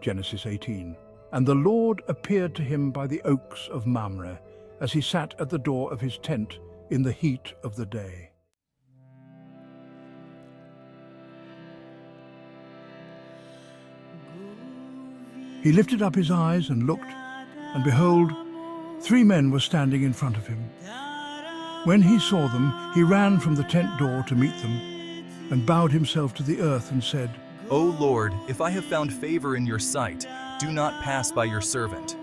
Genesis 18. And the Lord appeared to him by the oaks of Mamre, as he sat at the door of his tent in the heat of the day. He lifted up his eyes and looked, and behold, 3 men were standing in front of him. When he saw them, he ran from the tent door to meet them, and bowed himself to the earth and said, O Lord, if I have found favor in your sight, do not pass by your servant.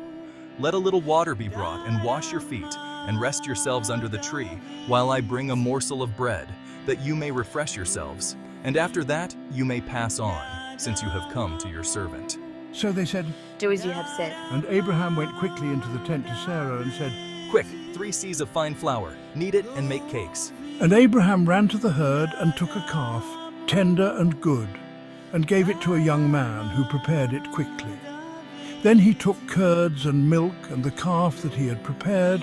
Let a little water be brought, and wash your feet, and rest yourselves under the tree, while I bring a morsel of bread, that you may refresh yourselves, and after that you may pass on, since you have come to your servant. So they said, Do as you have said. and Abraham went quickly into the tent to Sarah and said, Quick, 3 seahs of fine flour, knead it and make cakes. And Abraham ran to the herd and took a calf, tender and good, and gave it to a young man who prepared it quickly. Then he took curds and milk and the calf that he had prepared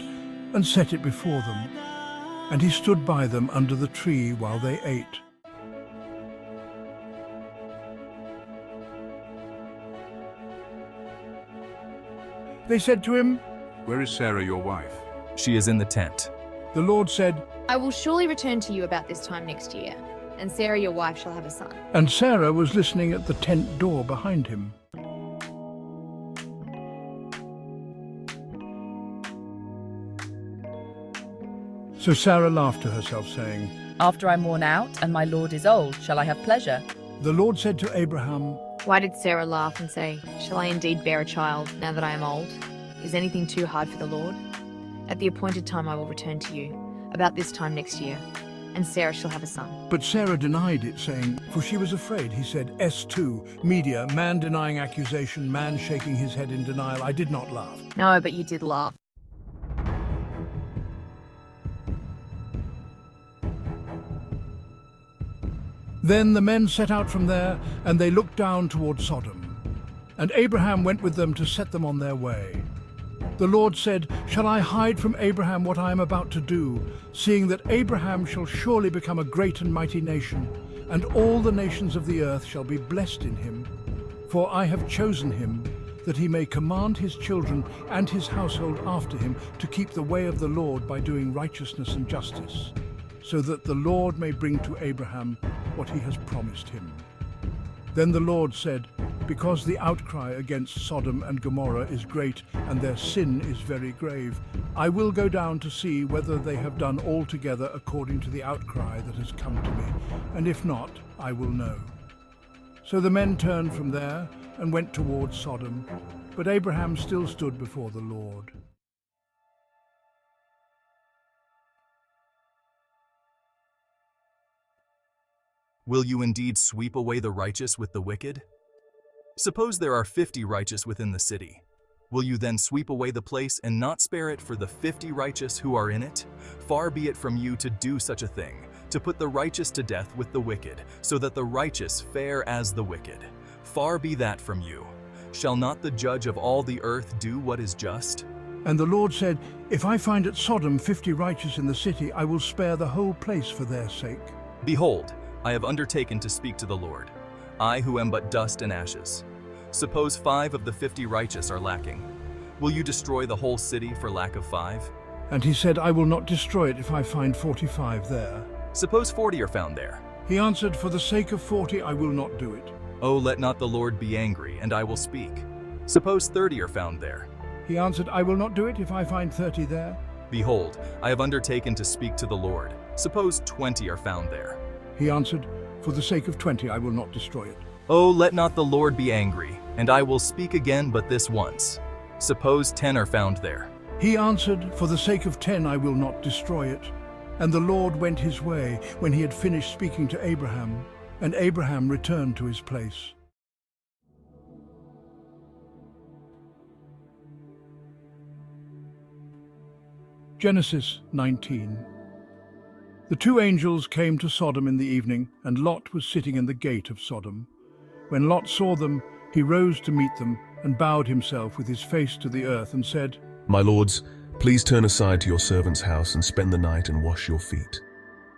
and set it before them. And he stood by them under the tree while they ate. They said to him, Where is Sarah, your wife? She is in the tent. The Lord said, I will surely return to you about this time next year, and Sarah your wife shall have a son. and Sarah was listening at the tent door behind him. So Sarah laughed to herself, saying, After I'm worn out and my Lord is old, shall I have pleasure? The Lord said to Abraham, Why did Sarah laugh and say, Shall I indeed bear a child now that I am old? Is anything too hard for the Lord? At the appointed time I will return to you, about this time next year, and Sarah shall have a son. But Sarah denied it, saying, for she was afraid. He said, S2, media, man denying accusation, man shaking his head in denial. I did not laugh. No, but you did laugh. Then the men set out from there, and they looked down toward Sodom. And Abraham went with them to set them on their way. The Lord said, Shall I hide from Abraham what I am about to do, seeing that Abraham shall surely become a great and mighty nation, and all the nations of the earth shall be blessed in him? For I have chosen him, that he may command his children and his household after him to keep the way of the Lord by doing righteousness and justice, so that the Lord may bring to Abraham what he has promised him. Then the Lord said, Because the outcry against Sodom and Gomorrah is great, and their sin is very grave, I will go down to see whether they have done altogether according to the outcry that has come to me, and if not, I will know. So the men turned from there and went towards Sodom, but Abraham still stood before the Lord. Will you indeed sweep away the righteous with the wicked? Suppose there are 50 righteous within the city. Will you then sweep away the place and not spare it for the 50 righteous who are in it? Far be it from you to do such a thing, to put the righteous to death with the wicked, so that the righteous fare as the wicked. Far be that from you. Shall not the judge of all the earth do what is just? And the Lord said, If I find at Sodom 50 righteous in the city, I will spare the whole place for their sake. Behold, I have undertaken to speak to the Lord, I who am but dust and ashes. Suppose 5 of the 50 righteous are lacking. Will you destroy the whole city for lack of 5? And he said, I will not destroy it if I find 45 there. Suppose 40 are found there. He answered, For the sake of 40, I will not do it. Oh, let not the Lord be angry, and I will speak. Suppose 30 are found there. He answered, I will not do it if I find 30 there. Behold, I have undertaken to speak to the Lord. Suppose 20 are found there. He answered, For the sake of 20, I will not destroy it. Oh, let not the Lord be angry, and I will speak again but this once. Suppose 10 are found there. He answered, For the sake of 10, I will not destroy it. And the Lord went his way when he had finished speaking to Abraham, and Abraham returned to his place. Genesis 19. The 2 angels came to Sodom in the evening, and Lot was sitting in the gate of Sodom. When Lot saw them, he rose to meet them, and bowed himself with his face to the earth, and said, My lords, please turn aside to your servant's house and spend the night and wash your feet.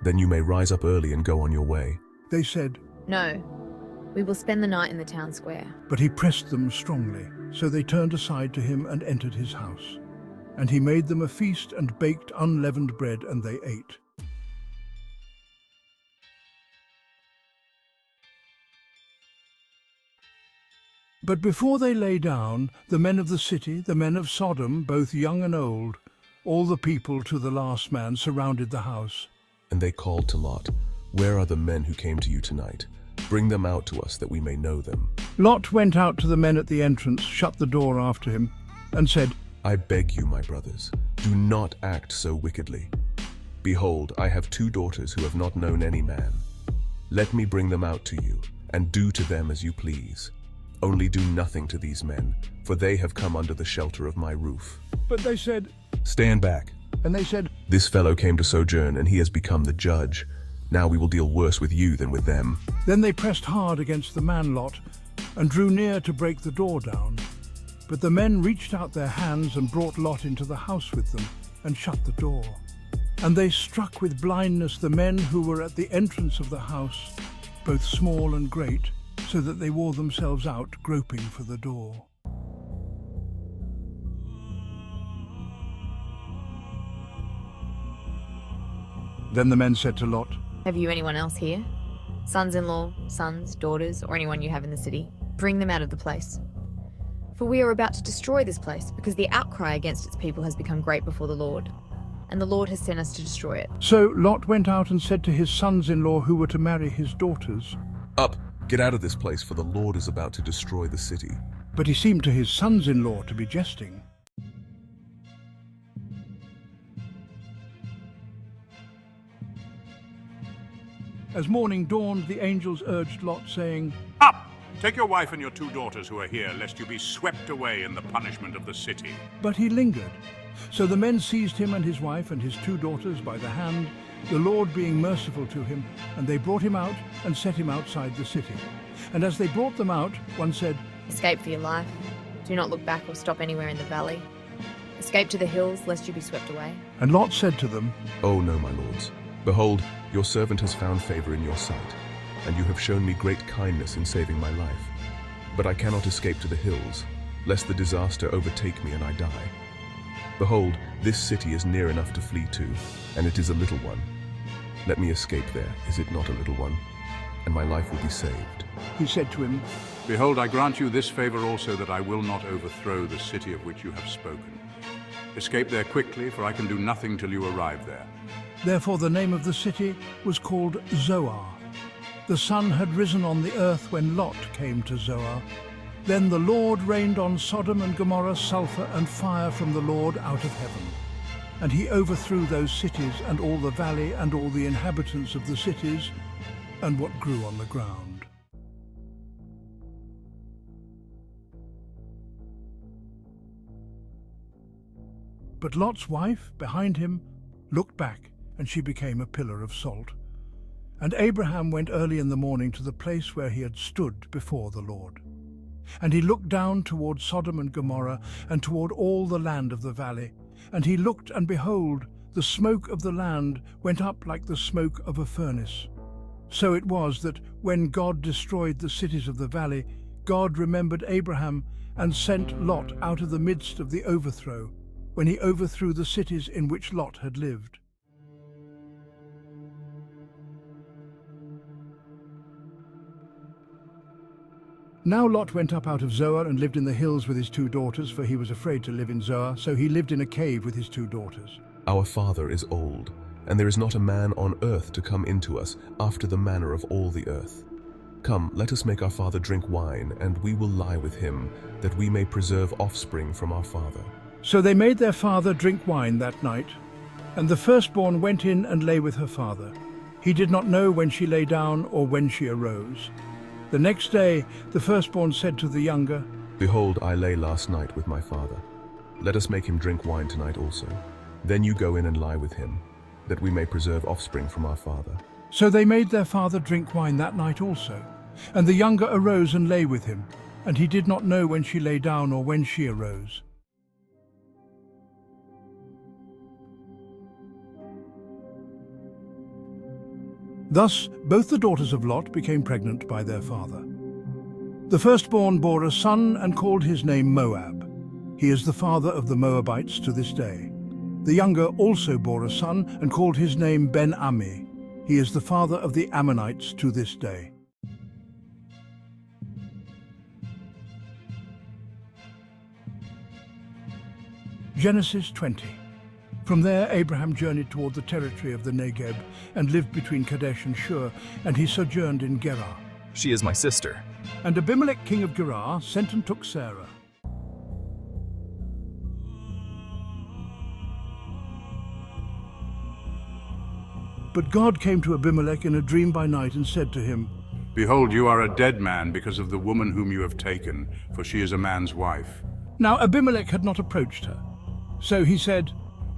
Then you may rise up early and go on your way. They said, No, We will spend the night in the town square. But he pressed them strongly, so they turned aside to him and entered his house. And he made them a feast and baked unleavened bread, and they ate. But before they lay down, the men of the city, the men of Sodom, both young and old, all the people to the last man, surrounded the house. And they called to Lot, "Where are the men who came to you tonight? Bring them out to us that we may know them." Lot went out to the men at the entrance, shut the door after him, and said, I beg you, my brothers, do not act so wickedly. Behold, I have 2 daughters who have not known any man. Let me bring them out to you, and do to them as you please. Only do nothing to these men, for they have come under the shelter of my roof. But they said, Stand back. and they said, This fellow came to sojourn, and he has become the judge. Now we will deal worse with you than with them. Then they pressed hard against the man Lot, and drew near to break the door down. But the men reached out their hands and brought Lot into the house with them, and shut the door. And they struck with blindness the men who were at the entrance of the house, both small and great, so that they wore themselves out, groping for the door. Then the men said to Lot, Have you anyone else here? Sons-in-law, sons, daughters, or anyone you have in the city? Bring them out of the place. For we are about to destroy this place, because the outcry against its people has become great before the Lord, and the Lord has sent us to destroy it. So Lot went out and said to his sons-in-law who were to marry his daughters. Up, get out of this place, for the Lord is about to destroy the city. But he seemed to his sons-in-law to be jesting. As morning dawned, the angels urged Lot, saying, Up! Take your wife and your 2 daughters who are here, lest you be swept away in the punishment of the city. But he lingered. So the men seized him and his wife and his 2 daughters by the hand, the Lord being merciful to him, and they brought him out and set him outside the city. And as they brought them out, one said, Escape for your life. Do not look back or stop anywhere in the valley. Escape to the hills, lest you be swept away. And Lot said to them, Oh no, my lords. Behold, your servant has found favor in your sight, and you have shown me great kindness in saving my life. But I cannot escape to the hills, lest the disaster overtake me and I die. Behold, this city is near enough to flee to, and it is a little one. Let me escape there, is it not a little one? And my life will be saved. he said to him, Behold, I grant you this favor also, that I will not overthrow the city of which you have spoken. Escape there quickly, for I can do nothing till you arrive there. Therefore the name of the city was called Zoar. The sun had risen on the earth when Lot came to Zoar. Then the Lord rained on Sodom and Gomorrah sulfur and fire from the Lord out of heaven. And he overthrew those cities and all the valley and all the inhabitants of the cities and what grew on the ground. But Lot's wife, behind him, looked back, and she became a pillar of salt. And Abraham went early in the morning to the place where he had stood before the Lord. And he looked down toward Sodom and Gomorrah, and toward all the land of the valley. And he looked, and behold, the smoke of the land went up like the smoke of a furnace. So it was that when God destroyed the cities of the valley, God remembered Abraham and sent Lot out of the midst of the overthrow, when he overthrew the cities in which Lot had lived. Now Lot went up out of Zoar and lived in the hills with his 2 daughters, for he was afraid to live in Zoar, so he lived in a cave with his 2 daughters. Our father is old, and there is not a man on earth to come into us after the manner of all the earth. Come, let us make our father drink wine, and we will lie with him, that we may preserve offspring from our father. So they made their father drink wine that night, and the firstborn went in and lay with her father. He did not know when she lay down or when she arose. The next day the firstborn said to the younger, Behold, I lay last night with my father. Let us make him drink wine tonight also. Then you go in and lie with him, that we may preserve offspring from our father. So they made their father drink wine that night also. And the younger arose and lay with him, and he did not know when she lay down or when she arose. Thus both the daughters of Lot became pregnant by their father. The firstborn bore a son and called his name Moab. He is the father of the Moabites to this day. The younger also bore a son and called his name Ben-Ammi. He is the father of the Ammonites to this day. Genesis 20. From there Abraham journeyed toward the territory of the Negeb and lived between Kadesh and Shur, and he sojourned in Gerar. She is my sister. And Abimelech king of Gerar sent and took Sarah. But God came to Abimelech in a dream by night and said to him, Behold, you are a dead man because of the woman whom you have taken, for she is a man's wife. Now Abimelech had not approached her. So he said,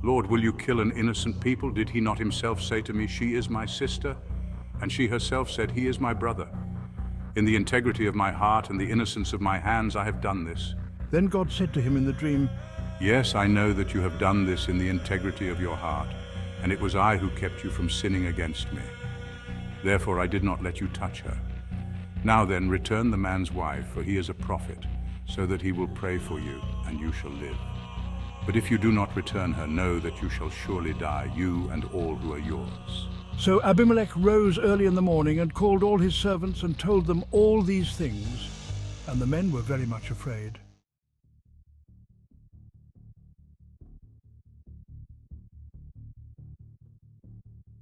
Lord, will you kill an innocent people? Did he not himself say to me, She is my sister? And she herself said, He is my brother. In the integrity of my heart and the innocence of my hands I have done this. Then God said to him in the dream, Yes, I know that you have done this in the integrity of your heart, and it was I who kept you from sinning against me. Therefore I did not let you touch her. Now then, return the man's wife, for he is a prophet, so that he will pray for you, and you shall live. But if you do not return her, know that you shall surely die, you and all who are yours. So Abimelech rose early in the morning and called all his servants and told them all these things, and the men were very much afraid.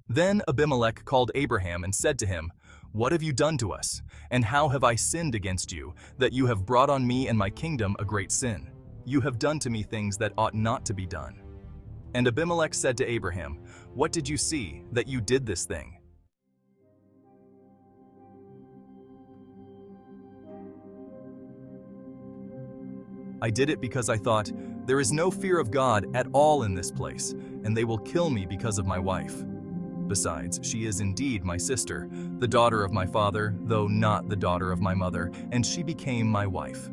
Then Abimelech called Abraham and said to him, What have you done to us? And how have I sinned against you, that you have brought on me and my kingdom a great sin? You have done to me things that ought not to be done. And Abimelech said to Abraham, What did you see, that you did this thing? I did it because I thought, There is no fear of God at all in this place, and they will kill me because of my wife. Besides, she is indeed my sister, the daughter of my father, though not the daughter of my mother, and she became my wife.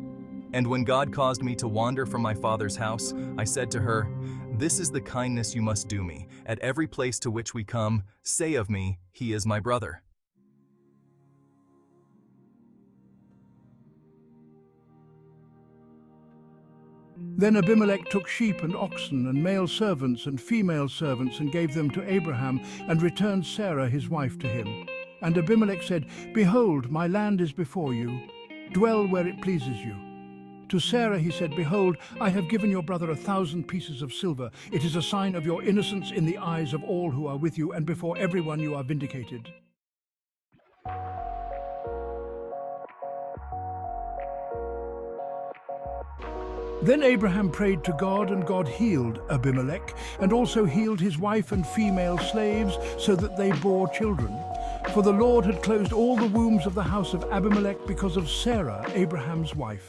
And when God caused me to wander from my father's house, I said to her, This is the kindness you must do me. At every place to which we come, say of me, He is my brother. Then Abimelech took sheep and oxen and male servants and female servants and gave them to Abraham and returned Sarah his wife to him. And Abimelech said, Behold, my land is before you. Dwell where it pleases you. To Sarah he said, Behold, I have given your brother 1,000 pieces of silver. It is a sign of your innocence in the eyes of all who are with you, and before everyone you are vindicated. Then Abraham prayed to God, and God healed Abimelech, and also healed his wife and female slaves, so that they bore children. For the Lord had closed all the wombs of the house of Abimelech because of Sarah, Abraham's wife.